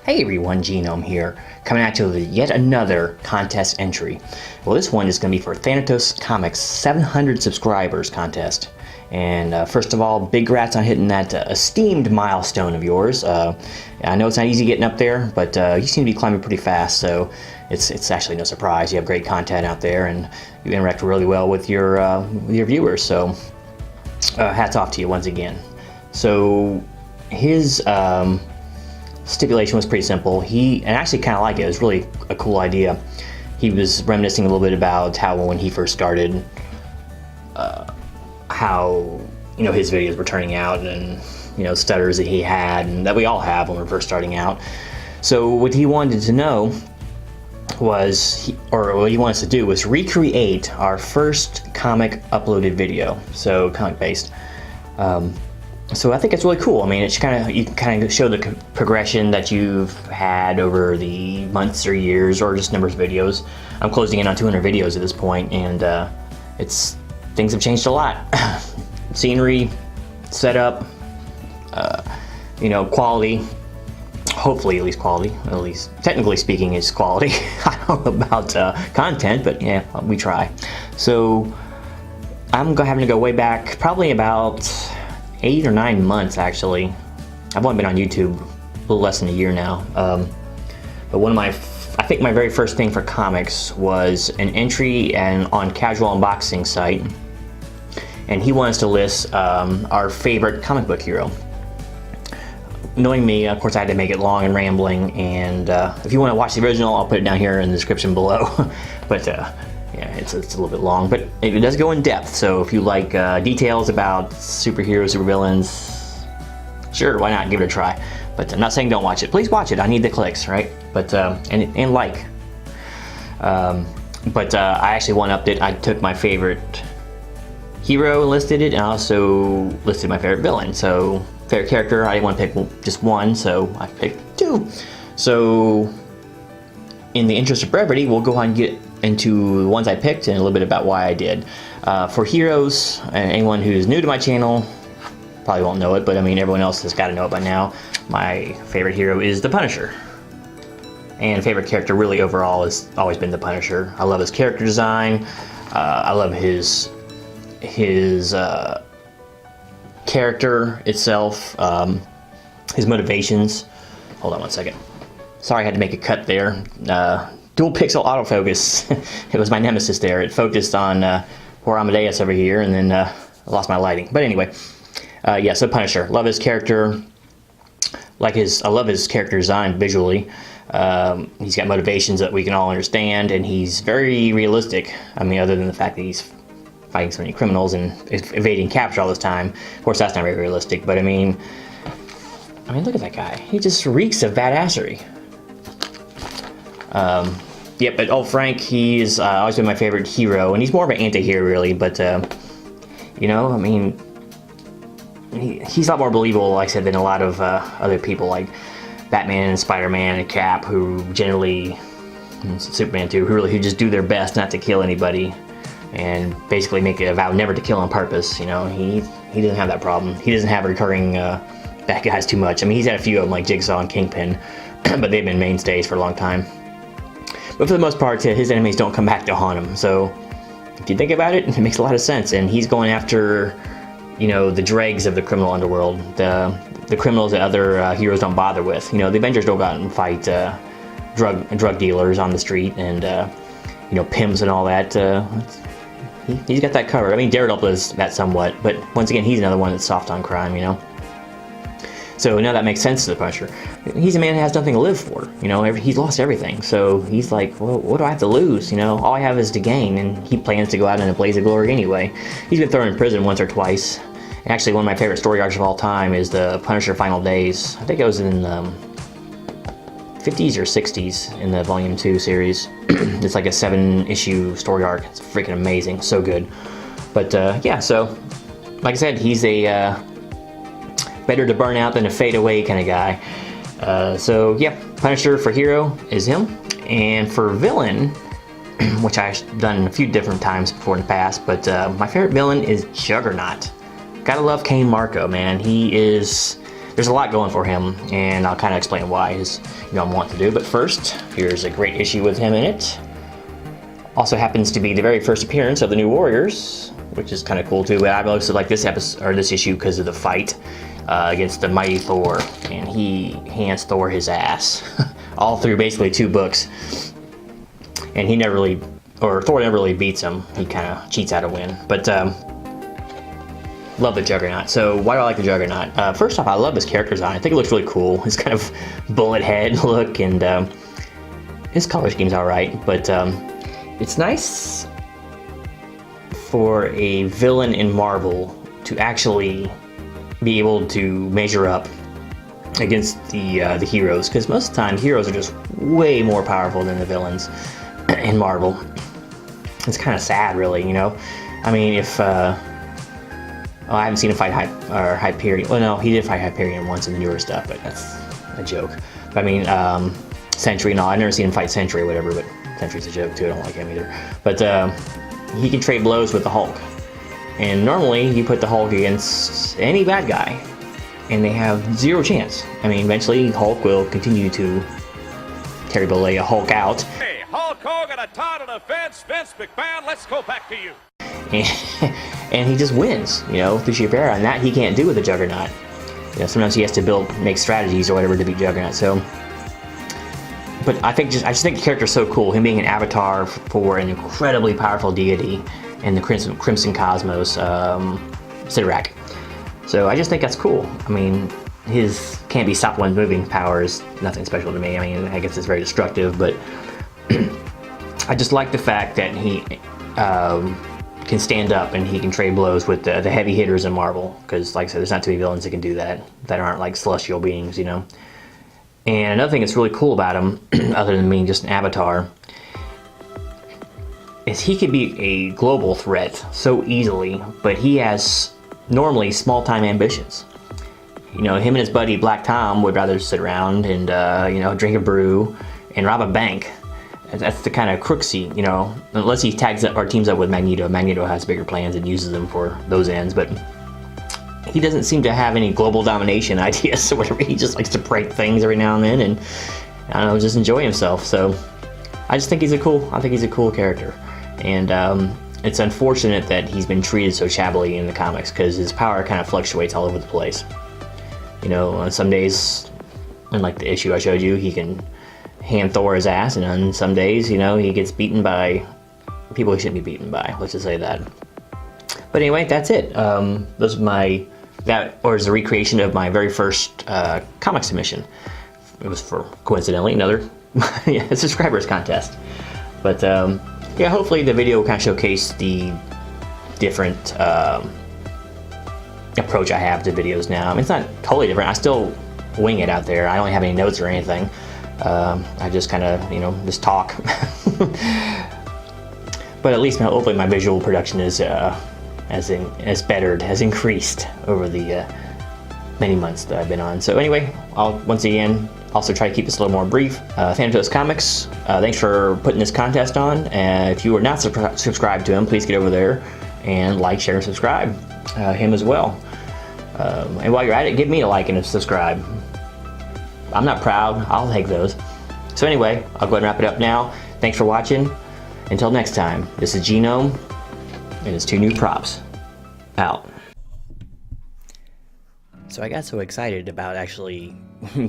Hey everyone, Genome here, coming at you with yet another contest entry. Well, this one is going to be for Thanatos Comics 700 subscribers contest. And first of all, big congrats on hitting that esteemed milestone of yours. I know it's not easy getting up there, but you seem to be climbing pretty fast, so it's actually no surprise. You have great content out there, and you interact really well with your viewers. So hats off to you once again. So his stipulation was pretty simple. And I actually kind of like it. It was really a cool idea. He was reminiscing a little bit about how when he first started, how his videos were turning out, and stutters that he had and that we all have when we're first starting out. So what he wanted to know was, or what he wants to do was recreate our first comic uploaded video. So comic based. So I think it's really cool. I mean, it's you can kind of show the progression that you've had over the months or years, or just numbers of videos. I'm closing in on 200 videos at this point, and things have changed a lot. Scenery, setup, quality. Hopefully, at least quality. At least technically speaking, is quality. I don't know about content, but yeah, we try. So I'm having to go way back, probably about 8 or 9 months actually. I've only been on YouTube a little less than a year now. But I think my very first thing for comics was an entry on Casual Unboxing site, and he wanted us to list our favorite comic book hero. Knowing me, of course, I had to make it long and rambling, and if you want to watch the original, I'll put it down here in the description below. But yeah, it's a little bit long, but it does go in depth. So if you like details about superheroes, supervillains, sure, why not? Give it a try. But I'm not saying don't watch it. Please watch it. I need the clicks, right? But and like. I actually one-upped it. I took my favorite hero and listed it, and I also listed my favorite villain. So favorite character, I didn't want to pick just one, so I picked 2. So in the interest of brevity, we'll go ahead and get into the ones I picked and a little bit about why I did. For heroes, anyone who's new to my channel probably won't know it, but I mean everyone else has got to know it by now. My favorite hero is the Punisher, and favorite character really overall has always been the Punisher. I love his character design. I love his character itself, his motivations. Hold on one second. Sorry, I had to make a cut there. Dual pixel autofocus. It was my nemesis there. It focused on poor Amadeus over here, and then I lost my lighting. But anyway, yeah, so Punisher. Love his character. I love his character design visually. He's got motivations that we can all understand, and he's very realistic. I mean, other than the fact that he's fighting so many criminals and evading capture all this time. Of course, that's not very realistic, but I mean, look at that guy. He just reeks of badassery. Yep, but old Frank, he's always been my favorite hero, and he's more of an anti-hero really, but I mean, he's a lot more believable, like I said, than a lot of other people like Batman and Spider-Man and Cap, who generally, and Superman too, who just do their best not to kill anybody, and basically make a vow never to kill on purpose. He doesn't have that problem. He doesn't have recurring bad guys too much. I mean, he's had a few of them like Jigsaw and Kingpin, but they've been mainstays for a long time. But for the most part, his enemies don't come back to haunt him. So if you think about it, it makes a lot of sense. And he's going after, the dregs of the criminal underworld, the criminals that other heroes don't bother with. The Avengers don't go out and fight drug dealers on the street and pimps and all that. He's got that covered. I mean, Daredevil does that somewhat, but once again, he's another one that's soft on crime. So now that makes sense to the Punisher. He's a man who has nothing to live for. He's lost everything. So he's like, well, what do I have to lose? All I have is to gain, and he plans to go out in a blaze of glory anyway. He's been thrown in prison once or twice. And actually, one of my favorite story arcs of all time is the Punisher Final Days. I think it was in the 50s or 60s in the Volume 2 series. It's like a 7-issue story arc. It's freaking amazing. So good. But yeah, so like I said, he's a better to burn out than to fade away kind of guy. So yeah, Punisher for hero is him. And for villain, which I've done a few different times before in the past, but my favorite villain is Juggernaut. Gotta love Kane Marco, man. He is there's a lot going for him, and I'll kind of explain why, as you know, I'm wanting to do. But first, here's a great issue with him in it. Also happens to be the very first appearance of the New Warriors, which is kind of cool too. But I mostly like this episode or this issue because of the fight against the mighty Thor, and he hands Thor his ass all through basically 2 books, and he never really, or Thor never really beats him. He kind of cheats out a win. But love the Juggernaut. So why do I like the Juggernaut? First off, I love his character design. I think it looks really cool. His kind of bullet head look, and his color scheme's all right. But it's nice for a villain in Marvel to actually be able to measure up against the heroes, because most of the time heroes are just way more powerful than the villains in Marvel. It's kind of sad, really, you know. I mean, if I haven't seen him fight Hyperion. Well, no, he did fight Hyperion once in the newer stuff, but that's a joke. But I mean, Sentry. No, I've never seen him fight Sentry or whatever, but Sentry's a joke too. I don't like him either. But he can trade blows with the Hulk. And normally, you put the Hulk against any bad guy, and they have 0 chance. I mean, eventually, Hulk will continue to terribly Hulk out. Hey, Hulk Hogan, a title defense, Vince McMahon, let's go back to you. And he just wins, you know, through sheer power, and that he can't do with the Juggernaut. You know, sometimes he has to make strategies or whatever to beat Juggernaut. So, but I just think the character's so cool. Him being an avatar for an incredibly powerful deity in the Crimson Cosmos, Sidorak. So I just think that's cool. I mean, his can't be stopped when moving power is nothing special to me. I mean, I guess it's very destructive, but I just like the fact that he can stand up and he can trade blows with the heavy hitters in Marvel. Because, like I said, there's not too many villains that can do that aren't like celestial beings, you know. And another thing that's really cool about him, other than being just an avatar, is he could be a global threat so easily, but he has normally small-time ambitions. You know, him and his buddy Black Tom would rather sit around and, you know, drink a brew and rob a bank. That's the kind of crooksy, you know, unless he tags up or teams up with Magneto. Magneto has bigger plans and uses them for those ends, but he doesn't seem to have any global domination ideas or whatever. He just likes to break things every now and then and, I don't know, just enjoy himself. So I just think he's a cool character. And it's unfortunate that he's been treated so shabbily in the comics, because his power kind of fluctuates all over the place. You know, on some days, in like the issue I showed you, he can hand Thor his ass, and on some days, you know, he gets beaten by people he shouldn't be beaten by. Let's just say that. But anyway, that's it. Those are that was a recreation of my very first comic submission. It was for, coincidentally, another subscribers contest. But yeah, hopefully the video will kind of showcase the different approach I have to videos now. I mean, it's not totally different. I still wing it out there. I don't have any notes or anything. I just kind of, you know, just talk. But at least hopefully my visual production is has increased over the many months that I've been on. So anyway, I'll once again also try to keep this a little more brief. Thanatos Comics, thanks for putting this contest on. If you are not subscribed to him, please get over there and like, share, and subscribe him as well. And while you're at it, give me a like and a subscribe. I'm not proud, I'll take those. So anyway, I'll go ahead and wrap it up now. Thanks for watching. Until next time, this is Genome, and his 2 new props. Out. So I got so excited about actually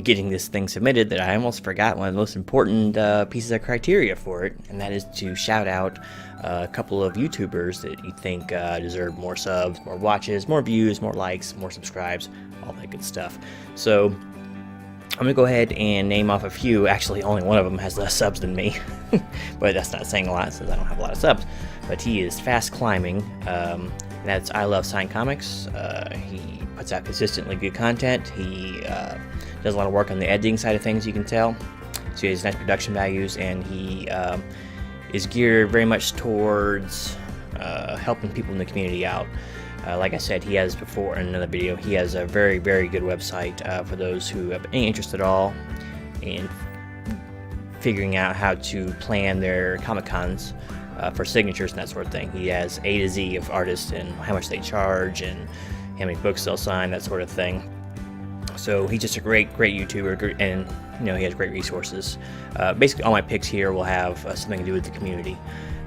getting this thing submitted that I almost forgot one of the most important pieces of criteria for it, and that is to shout out a couple of YouTubers that you think deserve more subs, more watches, more views, more likes, more subscribes, all that good stuff. So I'm going to go ahead and name off a few. Actually, only one of them has less subs than me, but that's not saying a lot since I don't have a lot of subs. But he is fast climbing. That's I Love Sign Comics. He puts out consistently good content. He does a lot of work on the editing side of things, you can tell. So he has nice production values, and he is geared very much towards helping people in the community out. Like I said, he has before in another video, he has a very, very good website for those who have any interest at all in figuring out how to plan their Comic-Cons for signatures and that sort of thing. He has A to Z of artists and how much they charge and how many books they'll sign, that sort of thing. So he's just a great YouTuber, and he has great resources. Basically, all my picks here will have something to do with the community.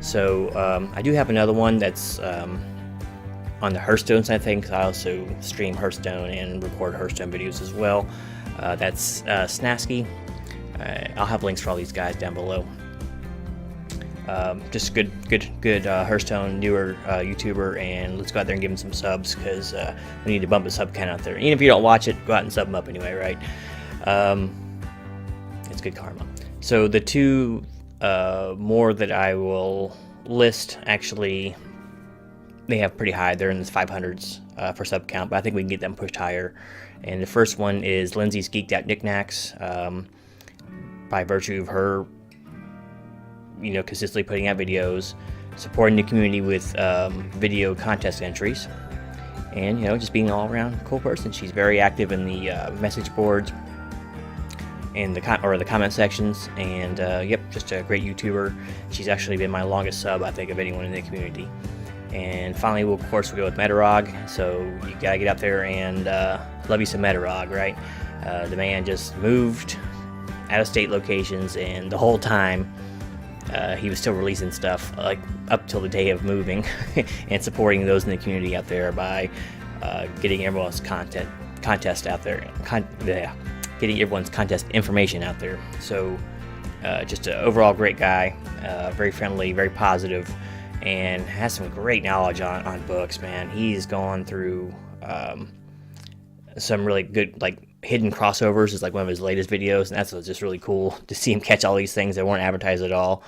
So I do have another one that's on the Hearthstone side of things. I also stream Hearthstone and record Hearthstone videos as well. That's Snasky. I'll have links for all these guys down below. Just good Hearthstone newer YouTuber, and let's go out there and give him some subs, because we need to bump the sub count out there. Even if you don't watch it, go out and sub him up anyway, right? It's good karma. So the two more that I will list, actually, they have pretty high. They're in the 500s for sub count, but I think we can get them pushed higher. And the first one is Lindsay's Geeked Out Knickknacks. By virtue of her consistently putting out videos, supporting the community with video contest entries, and just being an all-around cool person. She's very active in the message boards and the comment sections, and yep, just a great YouTuber. She's actually been my longest sub, I think, of anyone in the community. And finally, of course, we'll go with Metarog. So you gotta get up there and love you some Metarog, right? The man just moved out-of-state locations, and the whole time he was still releasing stuff, like up till the day of moving, and supporting those in the community out there by getting everyone's contest out there, getting everyone's contest information out there. So just an overall great guy, very friendly, very positive, and has some great knowledge on books, man. He's gone through some really good, like, hidden crossovers is like one of his latest videos, and that's just really cool to see him catch all these things that weren't advertised at all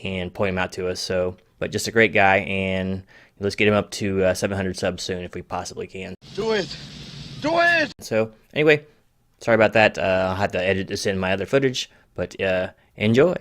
and point them out to us. So, but just a great guy, and let's get him up to 700 subs soon if we possibly can. Do it! Do it! So anyway, sorry about that. I'll have to edit this in my other footage, but enjoy.